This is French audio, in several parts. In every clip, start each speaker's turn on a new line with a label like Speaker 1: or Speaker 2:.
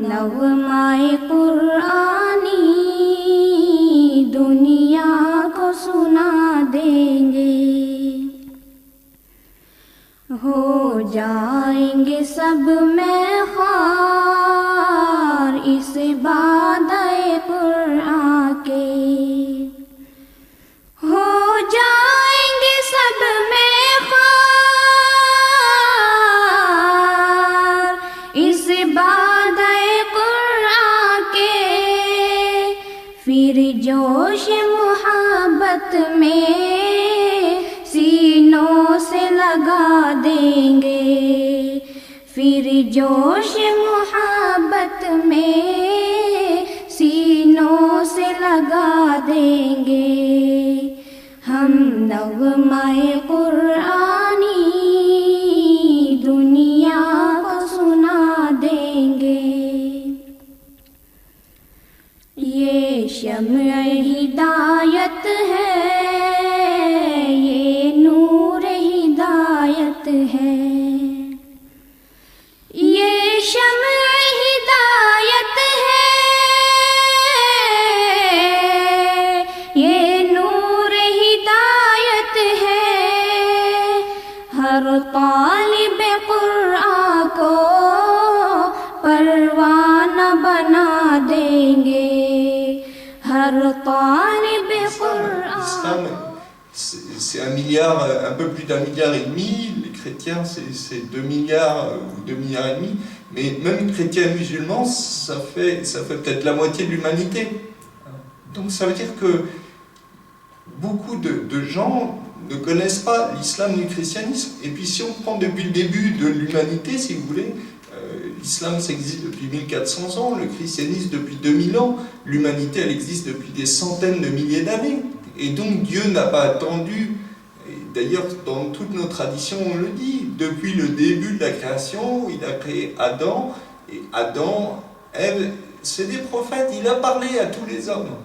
Speaker 1: नग़्माए कुरानी दुनिया को सुना देंगे, हो जाएंगे सब में ख़्वार इस बादए कुरान के, हो जाएंगे सब में ख़्वार इस बादए कुरान के, फिर जोश मोहब्बत में सीनों से लगा देंगे, फिर जोश मोहब्बत में सीनों से लगा देंगे, हम नग़्माए कुरानी दुनिया को सुना देंगे। ये शम्अ हिदायत है, ये नूर हिदायत है, ये शम्अ हिदायत है, ये नूर हिदायत है, हर तालिब कुरान को परवाना बना देंगे, हर तालिब कुरान।
Speaker 2: C'est 1 milliard, un peu plus d'1,5 milliard, les chrétiens c'est 2 milliards ou 2 milliards et demi, mais même chrétiens et musulmans, ça fait peut-être la moitié de l'humanité. Donc ça veut dire que beaucoup de gens ne connaissent pas l'islam ni le christianisme. Et puis si on prend depuis le début de l'humanité, si vous voulez, l'islam ça existe depuis 1400 ans, le christianisme depuis 2000 ans, l'humanité elle existe depuis des centaines de milliers d'années. Et donc Dieu n'a pas attendu, d'ailleurs dans toutes nos traditions on le dit, depuis le début de la création, il a créé Adam, et Adam, Ève, c'est des prophètes, il a parlé à tous les hommes.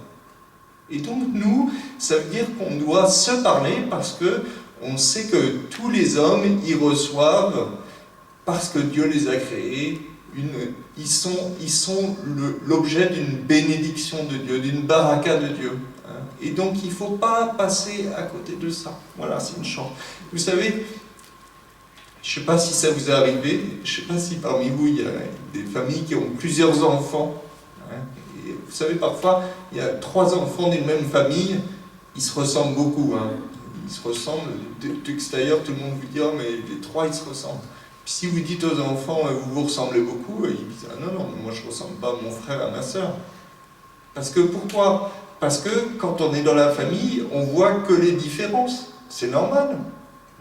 Speaker 2: Et donc nous, ça veut dire qu'on doit se parler parce que on sait que tous les hommes y reçoivent, parce que Dieu les a créés, ils sont l'objet d'une bénédiction de Dieu, d'une baraka de Dieu. Et donc il ne faut pas passer à côté de ça. Voilà, c'est une chance. Vous savez, je ne sais pas si ça vous est arrivé, je ne sais pas si parmi vous il y a des familles qui ont plusieurs enfants. Et vous savez, parfois, il y a 3 enfants d'une même famille, ils se ressemblent beaucoup. Ils se ressemblent, d'extérieur, tout le monde vous dit « Oh, mais les 3, ils se ressemblent ». Puis si vous dites aux enfants « Vous vous ressemblez beaucoup », ils disent « Ah non, non, moi je ne ressemble pas à mon frère, à ma sœur ». Parce que pourquoi ? Parce que quand on est dans la famille, on voit que les différences. C'est normal.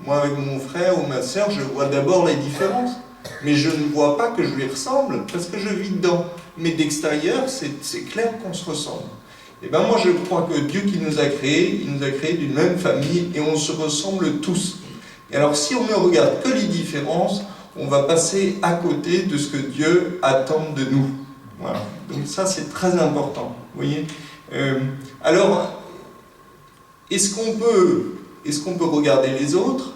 Speaker 2: Moi, avec mon frère ou ma sœur, je vois d'abord les différences. Mais je ne vois pas que je lui ressemble, parce que je vis dedans. Mais d'extérieur, c'est clair qu'on se ressemble. Et bien moi, je crois que Dieu qui nous a créés, il nous a créés d'une même famille, et on se ressemble tous. Et alors, si on ne regarde que les différences, on va passer à côté de ce que Dieu attend de nous. Voilà. Donc ça, c'est très important. Vous voyez ? Alors, est-ce qu'on peut regarder les autres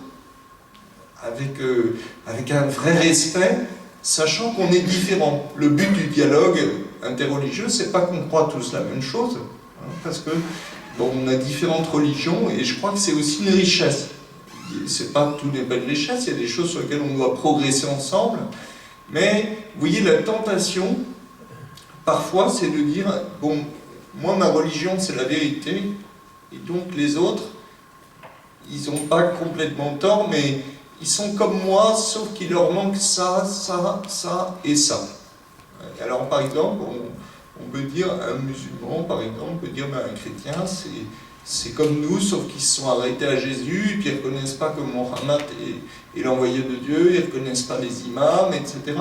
Speaker 2: avec un vrai respect, sachant qu'on est différent? Le but du dialogue interreligieux, c'est pas qu'on croit tous la même chose, parce que bon, on a différentes religions, et je crois que c'est aussi une richesse. Tout n'est pas une richesse, il y a des choses sur lesquelles on doit progresser ensemble, mais vous voyez, la tentation, parfois, c'est de dire, bon, moi, ma religion, c'est la vérité, et donc les autres, ils n'ont pas complètement tort, mais ils sont comme moi, sauf qu'il leur manque ça, ça, ça et ça. Alors, par exemple, on peut dire, un musulman, par exemple, peut dire, ben, un chrétien, c'est comme nous, sauf qu'ils se sont arrêtés à Jésus, et puis ils ne reconnaissent pas que Mohammed est l'envoyé de Dieu, ils ne reconnaissent pas les imams, etc.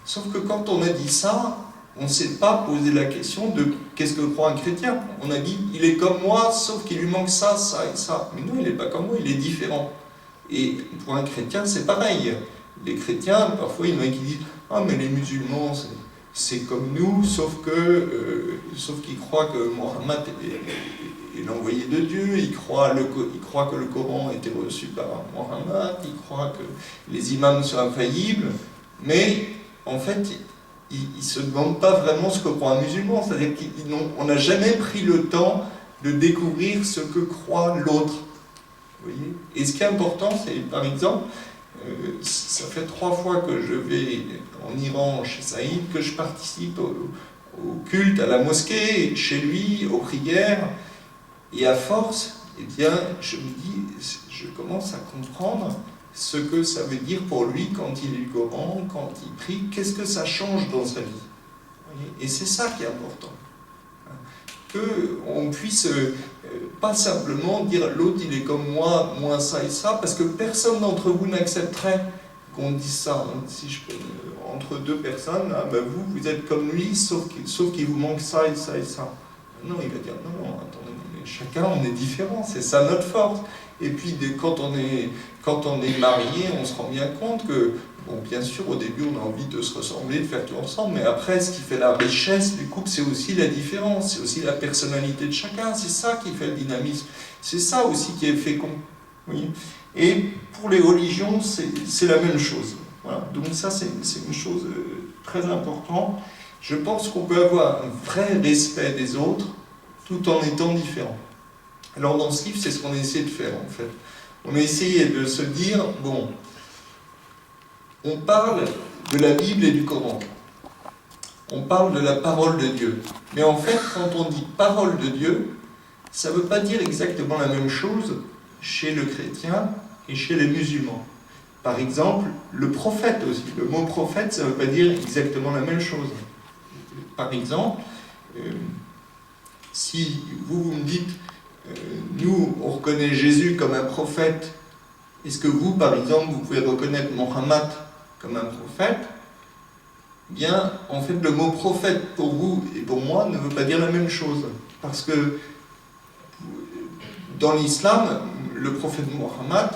Speaker 2: Sauf que quand on a dit ça, on ne s'est pas posé la question de qu'est-ce que croit un chrétien. On a dit, il est comme moi, sauf qu'il lui manque ça, ça et ça. Mais non, il n'est pas comme moi, il est différent. Et pour un chrétien, c'est pareil. Les chrétiens, parfois, il y en a qui disent, ah, mais les musulmans, c'est comme nous, sauf qu'ils croient que Mohammed est l'envoyé de Dieu, ils croient que le Coran a été reçu par Mohammed, ils croient que les imams sont infaillibles, mais en fait, ils ne se demandent pas vraiment ce que croit un musulman. C'est-à-dire qu'on n'a jamais pris le temps de découvrir ce que croit l'autre. Vous voyez ? Et ce qui est important, c'est par exemple, ça fait 3 fois que je vais en Iran chez Saïd, que je participe au culte, à la mosquée, chez lui, aux prières, et à force, eh bien, je me dis, je commence à comprendre ce que ça veut dire pour lui quand il lit le Coran, quand il prie, qu'est-ce que ça change dans sa vie. Vous voyez ? Et c'est ça qui est important. Qu'on puisse pas simplement dire l'autre il est comme moi ça et ça, parce que personne d'entre vous n'accepterait qu'on dise ça. Si je peux, entre 2 personnes, ah ben vous êtes comme lui, sauf qu'il vous manque ça et ça et ça. Non, il va dire non, attendez, mais chacun on est différent, c'est ça notre force. Et puis quand on est marié, on se rend bien compte que, bon, bien sûr, au début, on a envie de se ressembler, de faire tout ensemble, mais après, ce qui fait la richesse du couple, c'est aussi la différence, c'est aussi la personnalité de chacun, c'est ça qui fait le dynamisme, c'est ça aussi qui est fécond. Oui. Et pour les religions, c'est la même chose. Voilà. Donc ça, c'est une chose très importante. Je pense qu'on peut avoir un vrai respect des autres, tout en étant différent. Alors dans ce livre, c'est ce qu'on a essayé de faire, en fait. On a essayé de se dire, bon, on parle de la Bible et du Coran. On parle de la parole de Dieu. Mais en fait, quand on dit parole de Dieu, ça ne veut pas dire exactement la même chose chez le chrétien et chez les musulmans. Par exemple, le prophète aussi. Le mot prophète, ça ne veut pas dire exactement la même chose. Par exemple, si vous me dites, nous, on reconnaît Jésus comme un prophète, est-ce que vous, par exemple, vous pouvez reconnaître Mohammed comme un prophète? Bien, en fait, le mot prophète pour vous et pour moi ne veut pas dire la même chose. Parce que dans l'islam, le prophète Mohammed,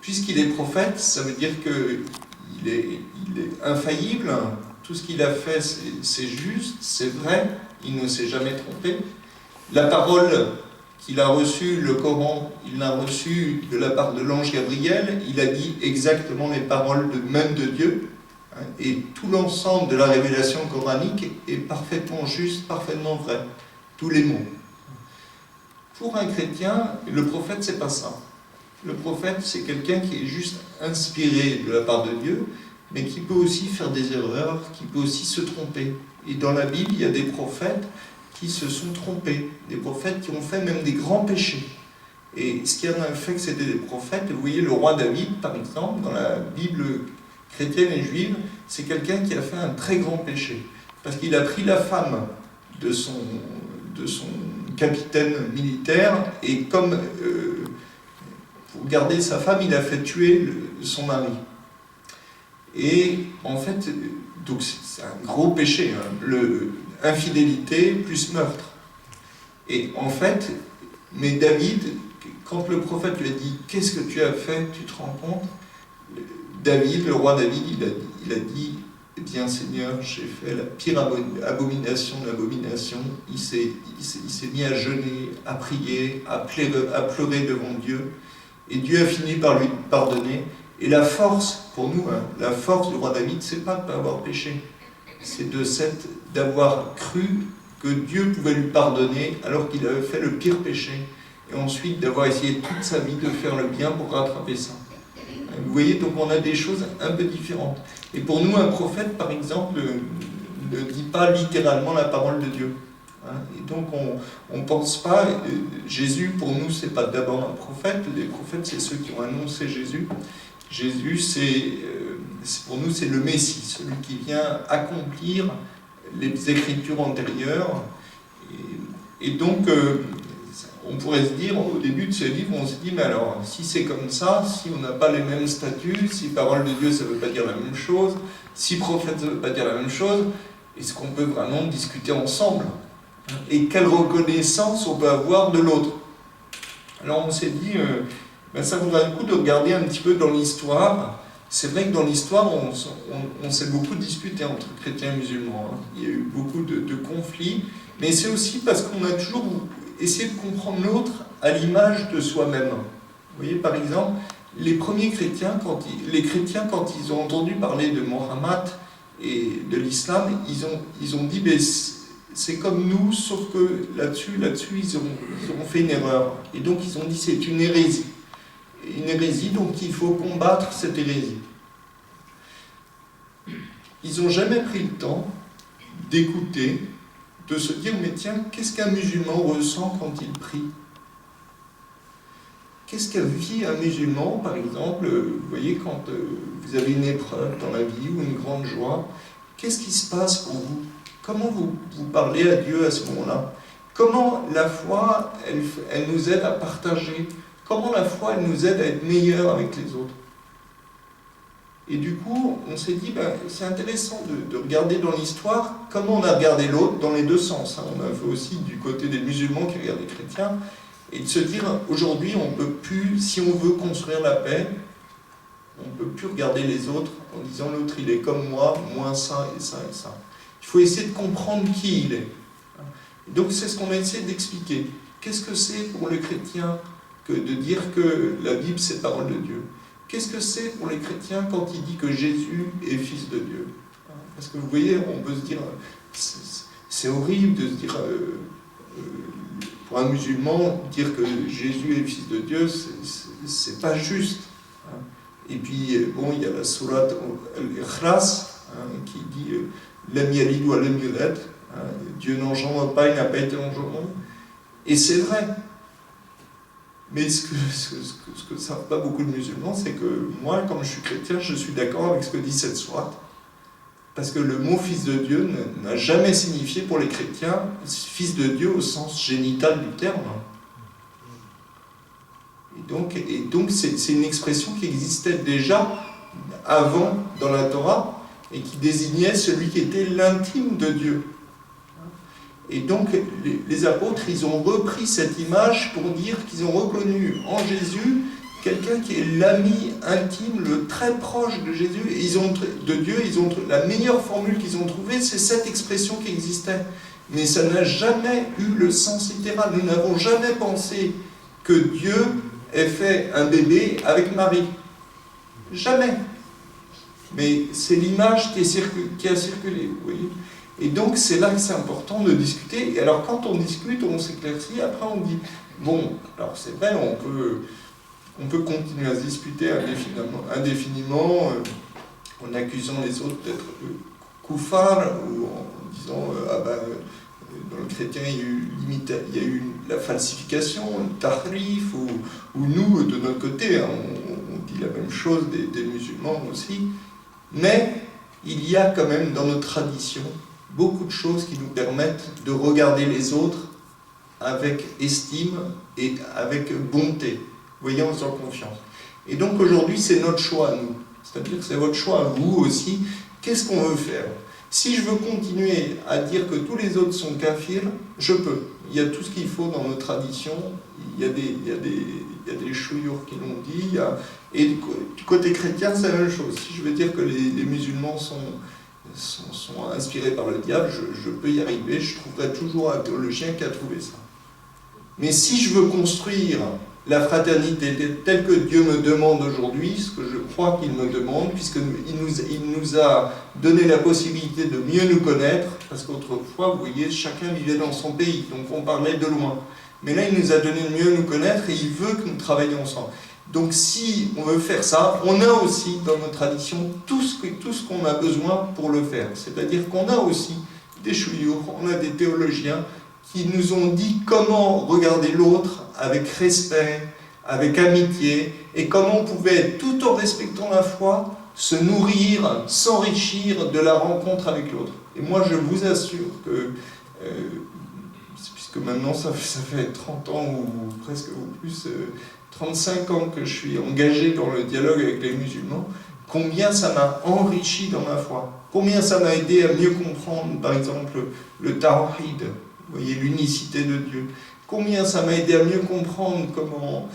Speaker 2: puisqu'il est prophète, ça veut dire qu'il est infaillible, tout ce qu'il a fait, c'est juste, c'est vrai, il ne s'est jamais trompé. La parole qu'il a reçue, le Coran, il l'a reçu de la part de l'ange Gabriel, il a dit exactement les paroles même de Dieu, et tout l'ensemble de la révélation coranique est parfaitement juste, parfaitement vrai, tous les mots. Pour un chrétien, le prophète, c'est pas ça. Le prophète, c'est quelqu'un qui est juste inspiré de la part de Dieu, mais qui peut aussi faire des erreurs, qui peut aussi se tromper. Et dans la Bible, il y a des prophètes qui se sont trompés, des prophètes qui ont fait même des grands péchés. Et ce qui en a fait que c'était des prophètes, vous voyez, le roi David, par exemple, dans la Bible chrétienne et juive, c'est quelqu'un qui a fait un très grand péché. Parce qu'il a pris la femme de son capitaine militaire, et comme pour garder sa femme, il a fait tuer son mari. Et en fait, donc c'est un gros péché, hein, infidélité plus meurtre. Et en fait, mais David, quand le prophète lui a dit « Qu'est-ce que tu as fait, tu te rends compte ?» David, le roi David, il a dit « Eh bien Seigneur, j'ai fait la pire abomination de l'abomination. » Il s'est mis à jeûner, à prier, à pleurer devant Dieu. Et Dieu a fini par lui pardonner. Et la force, pour nous, hein, la force du roi David, c'est pas de ne pas avoir péché. C'est d'avoir cru que Dieu pouvait lui pardonner alors qu'il avait fait le pire péché. Et ensuite d'avoir essayé toute sa vie de faire le bien pour rattraper ça. Vous voyez, donc on a des choses un peu différentes. Et pour nous, un prophète, par exemple, ne dit pas littéralement la parole de Dieu. Et donc on ne pense pas, Jésus pour nous c'est pas d'abord un prophète, les prophètes c'est ceux qui ont annoncé Jésus. Jésus pour nous c'est le Messie, celui qui vient accomplir les écritures antérieures. Et donc on pourrait se dire au début de ce livre, on se dit mais alors si c'est comme ça, si on n'a pas les mêmes statuts, si parole de Dieu ça ne veut pas dire la même chose, si prophète ça ne veut pas dire la même chose, est-ce qu'on peut vraiment discuter ensemble? Et quelle reconnaissance on peut avoir de l'autre. Alors on s'est dit, ça vaudrait le coup de regarder un petit peu dans l'histoire. C'est vrai que dans l'histoire, on s'est beaucoup disputé entre chrétiens et musulmans. Il y a eu beaucoup de conflits, mais c'est aussi parce qu'on a toujours essayé de comprendre l'autre à l'image de soi-même. Vous voyez, par exemple, les premiers chrétiens, quand ils ont entendu parler de Mohammed, et de l'islam, ils ont dit, mais c'est comme nous, sauf que là-dessus, ils ont fait une erreur. Et donc ils ont dit, c'est une hérésie. Une hérésie, donc il faut combattre cette hérésie. Ils n'ont jamais pris le temps d'écouter, de se dire, mais tiens, qu'est-ce qu'un musulman ressent quand il prie? Qu'est-ce qu'a vit un musulman, par exemple, vous voyez, quand vous avez une épreuve dans la vie ou une grande joie, qu'est-ce qui se passe pour vous? Comment vous parlez à Dieu à ce moment-là? Comment la foi, elle nous aide à partager? Comment la foi, elle nous aide à être meilleurs avec les autres? Et du coup, on s'est dit, ben, c'est intéressant de regarder dans l'histoire comment on a regardé l'autre dans les deux sens. On a fait aussi du côté des musulmans qui regardent les chrétiens, et de se dire, aujourd'hui, on ne peut plus, si on veut construire la paix, on ne peut plus regarder les autres en disant l'autre, il est comme moi, moins ça et ça et ça. Il faut essayer de comprendre qui il est. Donc c'est ce qu'on a essayé d'expliquer. Qu'est-ce que c'est pour les chrétiens que de dire que la Bible, c'est parole de Dieu? Qu'est-ce que c'est pour les chrétiens quand il dit que Jésus est fils de Dieu? Parce que vous voyez, on peut se dire, c'est horrible de se dire, pour un musulman, dire que Jésus est fils de Dieu, c'est pas juste. Et puis, bon, il y a la sourate Al-Ikhlas qui dit Lam yalid wa lam yulad, Dieu n'engendre pas, il n'a pas été engendré. Et c'est vrai. Mais ce que ne savent pas beaucoup de musulmans, c'est que moi, comme je suis chrétien, je suis d'accord avec ce que dit cette sourate. Parce que le mot fils de Dieu n'a jamais signifié pour les chrétiens fils de Dieu au sens génital du terme. Et donc c'est une expression qui existait déjà avant dans la Torah et qui désignait celui qui était l'intime de Dieu. Et donc les apôtres, ils ont repris cette image pour dire qu'ils ont reconnu en Jésus quelqu'un qui est l'ami intime, le très proche de Jésus, et de Dieu. La meilleure formule qu'ils ont trouvée, c'est cette expression qui existait. Mais ça n'a jamais eu le sens littéral. Nous n'avons jamais pensé que Dieu ait fait un bébé avec Marie. Jamais. Mais c'est l'image qui a circulé, vous voyez. Et donc c'est là que c'est important de discuter. Et alors quand on discute, on s'éclaircit, après on dit, bon, alors c'est vrai, on peut continuer à se disputer indéfiniment en accusant les autres d'être koufars, ou en disant, dans le chrétien, il y a eu la falsification, le tahrif, ou nous, de notre côté, on dit la même chose des musulmans aussi. Mais il y a quand même dans notre tradition beaucoup de choses qui nous permettent de regarder les autres avec estime et avec bonté, voyant en faisant confiance. Et donc aujourd'hui, c'est notre choix à nous. C'est-à-dire que c'est votre choix à vous aussi. Qu'est-ce qu'on veut faire? Si je veux continuer à dire que tous les autres sont kafirs, je peux. Il y a tout ce qu'il faut dans nos traditions. Il y a des chouyours qui l'ont dit. Et du côté chrétien, c'est la même chose. Si je veux dire que les musulmans sont inspirés par le diable, je peux y arriver. Je trouverai toujours un théologien qui a trouvé ça. Mais si je veux construire la fraternité telle que Dieu me demande aujourd'hui, ce que je crois qu'il me demande, puisqu'il nous a donné la possibilité de mieux nous connaître, parce qu'autrefois, vous voyez, chacun vivait dans son pays, donc on parlait de loin. Mais là, il nous a donné de mieux nous connaître et il veut que nous travaillions ensemble. Donc si on veut faire ça, on a aussi dans nos traditions tout ce qu'on a besoin pour le faire. C'est-à-dire qu'on a aussi des chouyours, on a des théologiens qui nous ont dit comment regarder l'autre avec respect, avec amitié, et comment on pouvait, tout en respectant la foi, se nourrir, s'enrichir de la rencontre avec l'autre. Et moi, je vous assure que, puisque maintenant ça fait 30 ans ou presque ou plus, 35 ans que je suis engagé dans le dialogue avec les musulmans, combien ça m'a enrichi dans ma foi, combien ça m'a aidé à mieux comprendre, par exemple, le tawhid, vous voyez, l'unicité de Dieu. Combien ça m'a aidé à mieux comprendre comment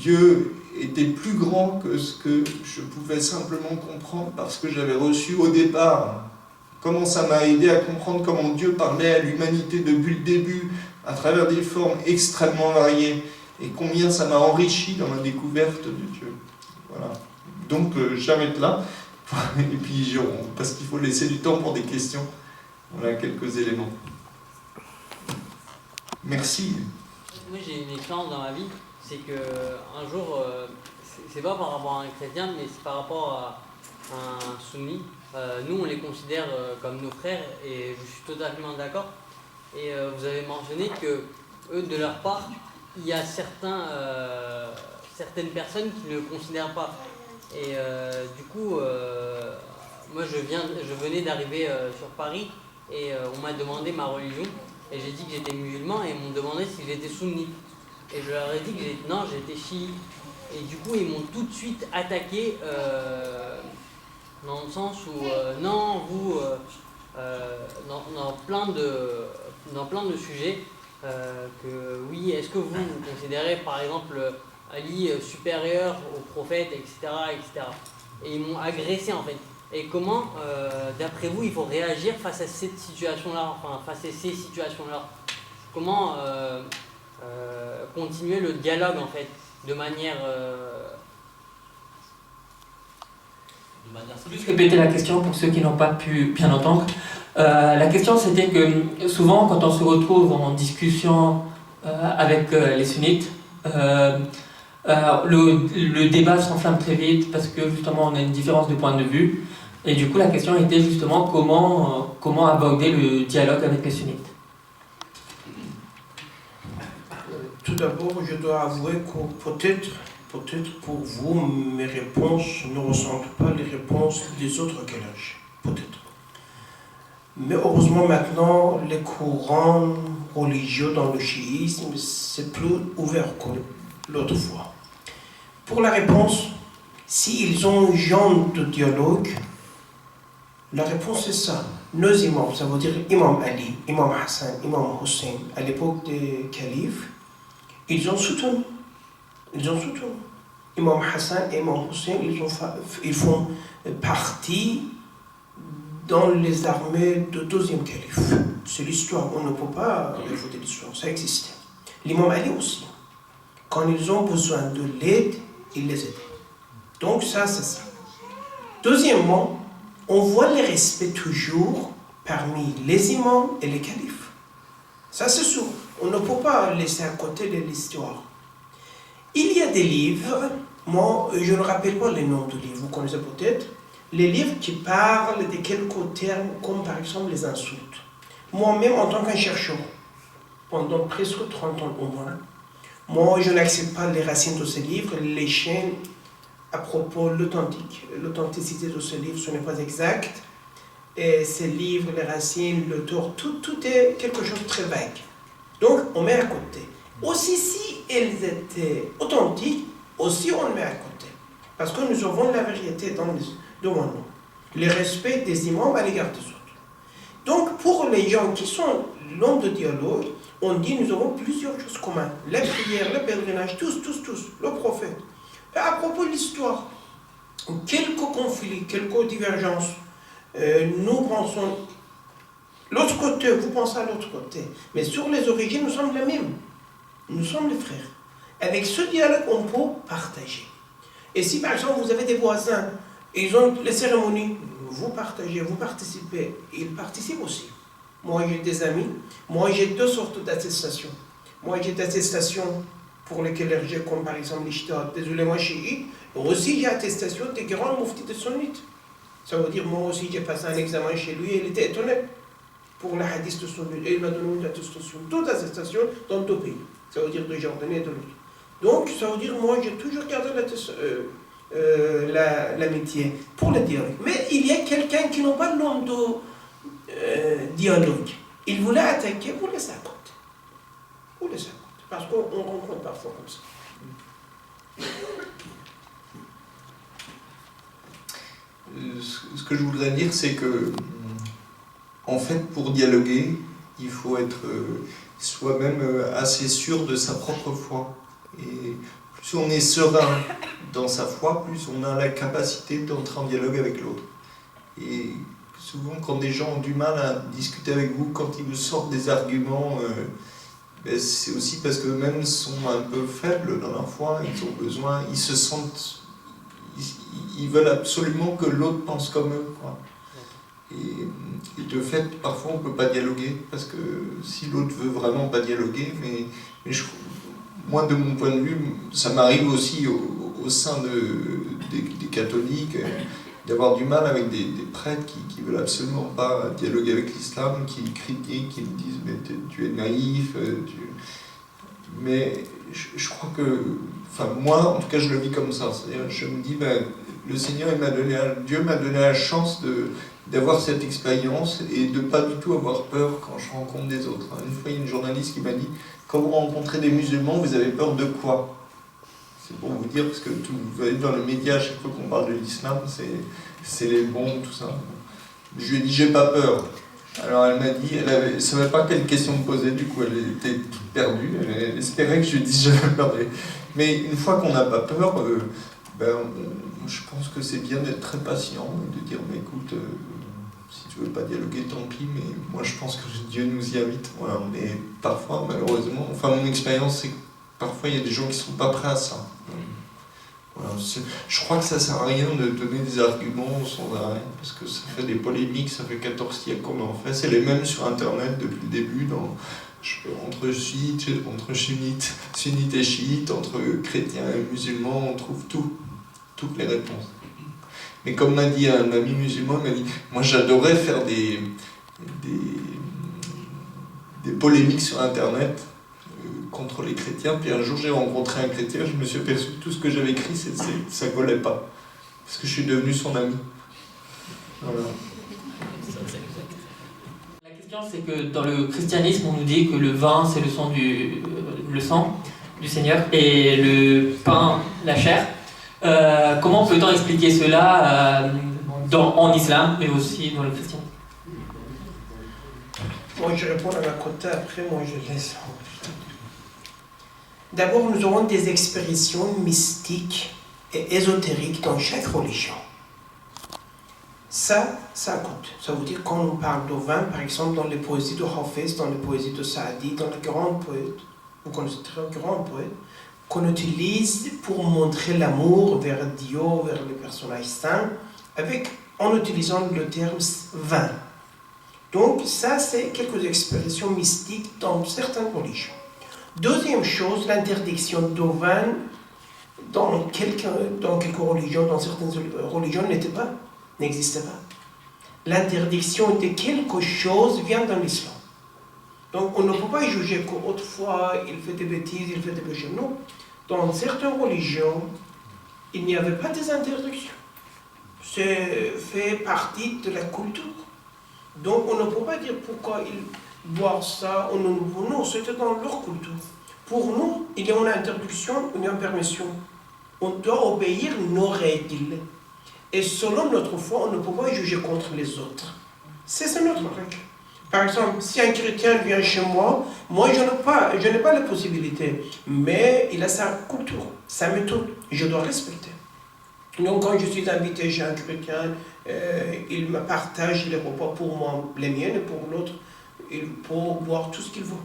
Speaker 2: Dieu était plus grand que ce que je pouvais simplement comprendre parce que j'avais reçu au départ. Comment ça m'a aidé à comprendre comment Dieu parlait à l'humanité depuis le début, à travers des formes extrêmement variées. Et combien ça m'a enrichi dans la découverte de Dieu. Voilà. Donc j'arrête là. Il Et puis, parce qu'il faut laisser du temps pour des questions. Voilà quelques éléments. Merci.
Speaker 3: Moi j'ai une expérience dans ma vie, c'est que un jour, c'est pas par rapport à un chrétien, mais c'est par rapport à un sunni. Nous on les considère comme nos frères et je suis totalement d'accord. Et vous avez mentionné que eux de leur part, il y a certaines personnes qui ne le considèrent pas. Et du coup, moi je venais d'arriver sur Paris et on m'a demandé ma religion. Et j'ai dit que j'étais musulman et ils m'ont demandé si j'étais sunnite. Et je leur ai dit que non, j'étais chiite. Et du coup, ils m'ont tout de suite attaqué dans le sens où, non, vous, dans plein de sujets, que oui, est-ce que vous considérez par exemple Ali supérieur au prophète, etc., etc. Et ils m'ont agressé en fait. Et comment, d'après vous, il faut réagir face à cette situation-là, enfin face à ces situations-là? Comment continuer le dialogue en fait, de manière...
Speaker 4: Juste répéter la question pour ceux qui n'ont pas pu bien entendre. La question c'était que souvent quand on se retrouve en discussion avec les sunnites, le débat s'enflamme très vite parce que justement on a une différence de point de vue. Et du coup, la question était justement comment aborder le dialogue avec les sunnites.
Speaker 5: Tout d'abord, je dois avouer que peut-être pour vous, mes réponses ne ressemblent pas les réponses des autres Khalaj. Peut-être. Mais heureusement, maintenant, les courants religieux dans le chiisme, c'est plus ouvert que l'autre fois. Pour la réponse, s'ils ont un genre de dialogue, la réponse est ça. Nos imams, ça veut dire Imam Ali, Imam Hassan, Imam Hussein, à l'époque des califes, ils ont soutenu. Imam Hassan et Imam Hussein, ils font partie dans les armées du deuxième calife. C'est l'histoire, on ne peut pas réfuter l'histoire, ça existait. L'Imam Ali aussi. Quand ils ont besoin de l'aide, ils les aident. Donc ça, c'est ça. Deuxièmement, on voit le respect toujours parmi les imams et les califes. Ça, c'est sûr. On ne peut pas laisser à côté de l'histoire. Il y a des livres, moi, je ne rappelle pas les noms de livres, vous connaissez peut-être, les livres qui parlent de quelques termes, comme par exemple les insultes. Moi-même, en tant qu'un chercheur, pendant presque 30 ans au moins, moi, je n'accepte pas les racines de ces livres, les chaînes à propos de l'authenticité de ce livre, ce n'est pas exact. Et ces livres, les racines, l'auteur, tout est quelque chose de très vague. Donc, on met à côté. Aussi, si elles étaient authentiques, aussi on met à côté. Parce que nous avons la vérité devant nous. Le respect des imams à l'égard des autres. Donc, pour les gens qui sont longs de dialogue, on dit nous avons plusieurs choses communes. La prière, le pèlerinage, tous, le prophète. Et à propos de l'histoire, quelques conflits, quelques divergences, nous pensons l'autre côté, vous pensez à l'autre côté. Mais sur les origines, nous sommes les mêmes. Nous sommes les frères. Avec ce dialogue, on peut partager. Et si par exemple vous avez des voisins, ils ont les cérémonies, vous partagez, vous participez, ils participent aussi. Moi j'ai des amis, moi j'ai deux sortes d'attestations. Moi j'ai des attestations pour les clergés, comme par exemple l'Ishtihad, désolé moi chiite, aussi j'ai attestation des grands muftis de sunnites. Ça veut dire moi aussi j'ai passé un examen chez lui et il était étonné pour le hadith de sunnite et il m'a donné une attestation, toute attestation dans deux pays. Ça veut dire de Jordan et de l'autre. Donc ça veut dire moi j'ai toujours gardé l'amitié pour le dialogue. Mais il y a quelqu'un qui n'a pas le nom de dialogue. Il voulait attaquer, vous laissez à côté. Vous laissez à côté. Parce qu'on rencontre parfois comme ça.
Speaker 2: Ce que je voudrais dire, c'est que, en fait, pour dialoguer, il faut être soi-même assez sûr de sa propre foi. Et plus on est serein dans sa foi, plus on a la capacité d'entrer en dialogue avec l'autre. Et souvent, quand des gens ont du mal à discuter avec vous, quand ils vous sortent des arguments, c'est aussi parce qu'eux-mêmes sont un peu faibles dans leur foi, ils ont besoin, ils se sentent... ils veulent absolument que l'autre pense comme eux, quoi. Et de fait, parfois on ne peut pas dialoguer, parce que si l'autre veut vraiment pas dialoguer, mais moi de mon point de vue, ça m'arrive aussi au sein des catholiques, d'avoir du mal avec des prêtres qui veulent absolument pas dialoguer avec l'islam, qui critiquent, qui me disent mais tu es naïf, mais je crois que, enfin moi en tout cas je le vis comme ça, c'est-à-dire je me dis ben, le Seigneur Dieu m'a donné la chance d'avoir cette expérience et de pas du tout avoir peur quand je rencontre des autres. Une fois il y a une journaliste qui m'a dit quand vous rencontrez des musulmans vous avez peur de quoi? C'est pour vous dire, parce que vous voyez dans les médias, à chaque fois qu'on parle de l'islam, c'est les bombes, tout ça. Je lui ai dit, j'ai pas peur. Alors elle m'a dit, elle ne savait pas quelle question me poser, du coup elle était toute perdue, elle espérait que je lui dise j'avais peur. Mais une fois qu'on n'a pas peur, je pense que c'est bien d'être très patient, de dire, mais écoute, si tu veux pas dialoguer, tant pis, mais moi je pense que Dieu nous y invite. Voilà. Mais parfois, malheureusement, enfin mon expérience, c'est que parfois, il y a des gens qui ne sont pas prêts à ça. Voilà. Je crois que ça ne sert à rien de donner des arguments sans arrêt, parce que ça fait des polémiques, ça fait 14 siècles qu'on en fait. C'est les mêmes sur Internet depuis le début, entre sunnites et chiites, entre chrétiens et musulmans, on trouve toutes les réponses. Mais comme m'a dit un ami musulman, il m'a dit, moi j'adorais faire des polémiques sur Internet, contre les chrétiens, puis un jour j'ai rencontré un chrétien, je me suis aperçu que tout ce que j'avais écrit, ça ne collait pas, parce que je suis devenu son ami. Voilà.
Speaker 4: La question c'est que dans le christianisme on nous dit que le vin c'est le sang du Seigneur et le pain la chair. Comment peut-on expliquer cela en islam mais aussi dans le christianisme?
Speaker 5: Moi je réponds à ma côté, après moi je laisse. D'abord, nous avons des expressions mystiques et ésotériques dans chaque religion. Ça compte. Ça veut dire quand on parle de vin, par exemple dans les poésies de Hafez, dans les poésies de Saadi, dans les grands poètes, vous connaissez très grands poètes, qu'on utilise pour montrer l'amour vers Dieu, vers les personnages saints, en utilisant le terme vin. Donc ça, c'est quelques expressions mystiques dans certaines religions. Deuxième chose, l'interdiction de vin dans quelques religions, dans certaines religions, n'existait pas. L'interdiction de quelque chose vient dans l'islam. Donc on ne peut pas juger qu'autrefois il fait des bêtises, il fait des péchés. Non. Dans certaines religions, il n'y avait pas des interdictions. C'est fait partie de la culture. Donc on ne peut pas dire pourquoi ils boivent ça ou non, c'était dans leur culture. Pour nous, il y a une interdiction, une permission. On doit obéir nos règles. Et selon notre foi, on ne peut pas juger contre les autres. C'est notre règle. Par exemple, si un chrétien vient chez moi, je n'ai pas la possibilité, mais il a sa culture, sa méthode, je dois respecter. Donc quand je suis invité chez un chrétien, il me partage les repas pour moi, les miennes, et pour l'autre, il peut boire tout ce qu'il veut.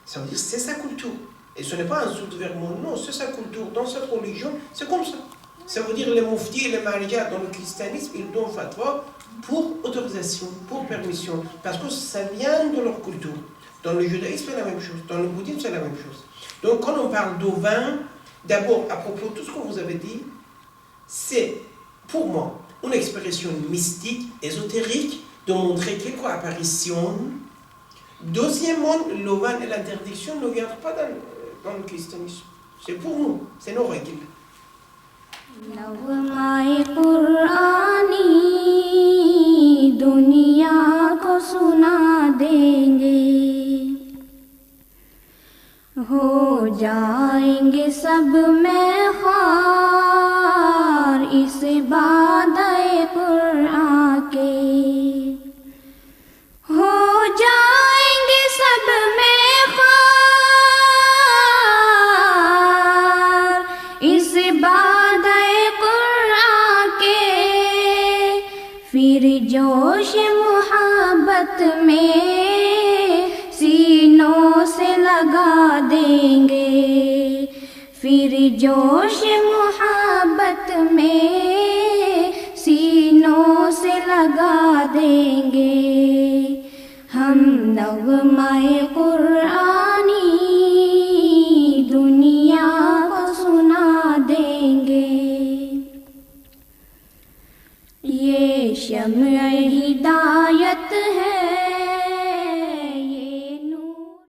Speaker 5: Ça veut dire que c'est sa culture. Et ce n'est pas un insulte vers moi, non, c'est sa culture. Dans cette religion, c'est comme ça. Ça veut dire les mouftis et les marias dans le christianisme, ils donnent fatwa pour autorisation, pour permission, parce que ça vient de leur culture. Dans le judaïsme, c'est la même chose. Dans le bouddhisme, c'est la même chose. Donc quand on parle de vin, d'abord, à propos de tout ce que vous avez dit, c'est, pour moi, une expression mystique, ésotérique, de montrer quelque apparition. Deuxièmement, le vin et l'interdiction ne viennent pas dans le christianisme. C'est pour nous, c'est nos règles.
Speaker 1: नग़्माए कुरानी दुनिया को सुना देंगे, हो जाएंगे सब में ख़ार इस बादए कुरान के, हो जाएंगे सब में ख़ार इस फिर जोश मोहब्बत में सीनों से लगा देंगे, फिर जोश मोहब्बत में ہم نغمۂ قرآنی دنیا کو سنا دیں گے. یہ شمع ہدایت